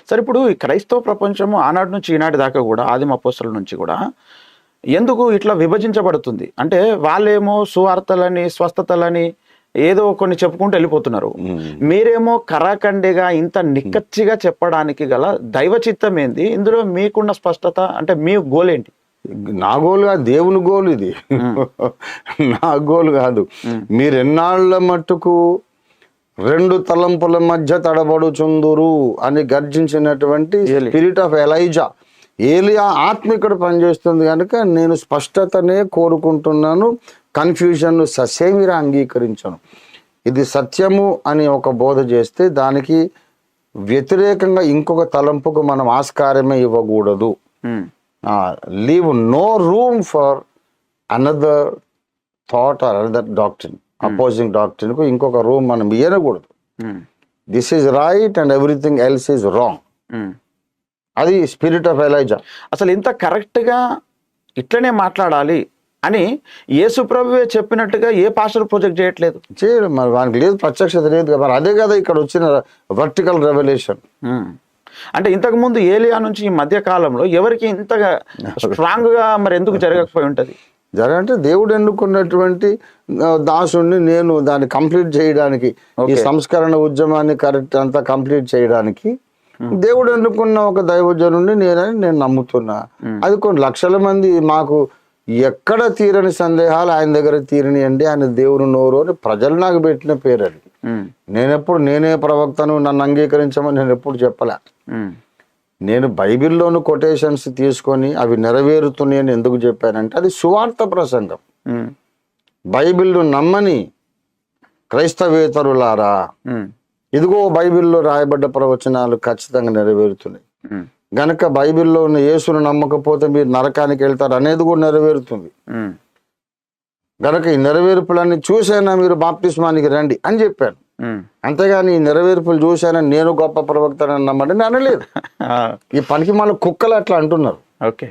సరే ఇప్పుడు ఈ క్రైస్తవ ప్రపంచము ఆనాటి నుంచి ఈనాటి దాకా కూడా ఆదిమ అపోస్తలుల నుంచి కూడా ఎందుకు ఇట్లా విభజించబడుతుంది అంటే వాళ్ళేమో సువార్తలని స్వస్థతలని ఏదో కొన్ని చెప్పుకుంటూ వెళ్ళిపోతున్నారు. మీరేమో కరాఖండిగా ఇంత నిక్కచ్చిగా చెప్పడానికి గల దైవ చిత్తం ఏంది? ఇందులో మీకున్న స్పష్టత అంటే మీ గోల్ ఏంటి? నా గోల్ కాదు, దేవుని గోల్ ఇది. నా గోల్ కాదు. మీరు ఎన్నాళ్ళ మట్టుకు రెండు తలంపుల మధ్య తడబడుచుందురు అని గర్జించినటువంటి స్పిరిట్ ఆఫ్ ఎలైజా, ఏలియా ఆత్మ ఇక్కడ పనిచేస్తుంది కనుక నేను స్పష్టతనే కోరుకుంటున్నాను, కన్ఫ్యూజన్ ససేమిరా అంగీకరించను. ఇది సత్యము అని ఒక బోధ చేస్తే దానికి వ్యతిరేకంగా ఇంకొక తలంపుకు మనం ఆస్కారమే ఇవ్వకూడదు. Leave no room for another thought or another doctrine, opposing doctrine కు ఇంకొక రూమ్ మనం ఇవ్వకూడదు. This is right and everything else is wrong. అది స్పిరిట్ ఆఫ్ ఎలైజా. అసలు ఇంత కరెక్ట్గా ఇట్లనే మాట్లాడాలి అని యేసు ప్రభువే చెప్పినట్టుగా ఏ పాస్టర్ ప్రొజెక్ట్ చేయట్లేదు. చేయడం మరి వానికి లేదు, ప్రత్యక్షత లేదు కదా. మరి అదే కదా ఇక్కడ వచ్చిన వర్టికల్ రెవల్యూషన్. అంటే ఇంతకు ముందు ఏలియా నుంచి ఈ మధ్య కాలంలో ఎవరికి ఇంతగా స్ట్రాంగ్ గా మరి ఎందుకు జరగకపోయి ఉంటది? జరగంటే దేవుడు ఎన్నుకున్నటువంటి దాసుని నేను దాన్ని కంప్లీట్ చేయడానికి, ఈ సంస్కరణ ఉద్యమాన్ని కరెక్ట్ అంతా కంప్లీట్ చేయడానికి దేవుడు ఎన్నుకున్న ఒక దైవజనుడిని నేను నమ్ముతున్నా. అది కొన్ని లక్షల మంది మాకు ఎక్కడ తీరని సందేహాలు ఆయన దగ్గర తీరనియండి, ఆయన దేవుని నోరు అని ప్రజలు నాకు పెట్టిన పేరు అది. నేనే ప్రవక్తను, నన్ను అంగీకరించమని నేను ఎప్పుడు చెప్పలే. నేను బైబిల్లోని కొటేషన్స్ తీసుకొని అవి నెరవేరుతున్నాయని ఎందుకు చెప్పానంటే అది సువార్త ప్రసంగం. బైబిల్ను నమ్మని క్రైస్తవేతరులారా, ఇదిగో బైబిల్లో రాయబడ్డ ప్రవచనాలు ఖచ్చితంగా నెరవేరుతున్నాయి గనక బైబిల్లో ఉన్న యేసును నమ్మకపోతే మీరు నరకానికి వెళ్తారు అనేది కూడా నెరవేరుతుంది గనక ఈ నెరవేర్పులన్నీ చూసైనా మీరు బాప్తిస్మానికి రండి అని చెప్పాను. అంతేగాని ఈ నెరవేర్పులు చూసైనా నేను గొప్ప ప్రవక్తనని నమ్మండి నేను అనలేదు. ఈ పనికి మన కుక్కలు అట్లా అంటున్నారు. ఓకే.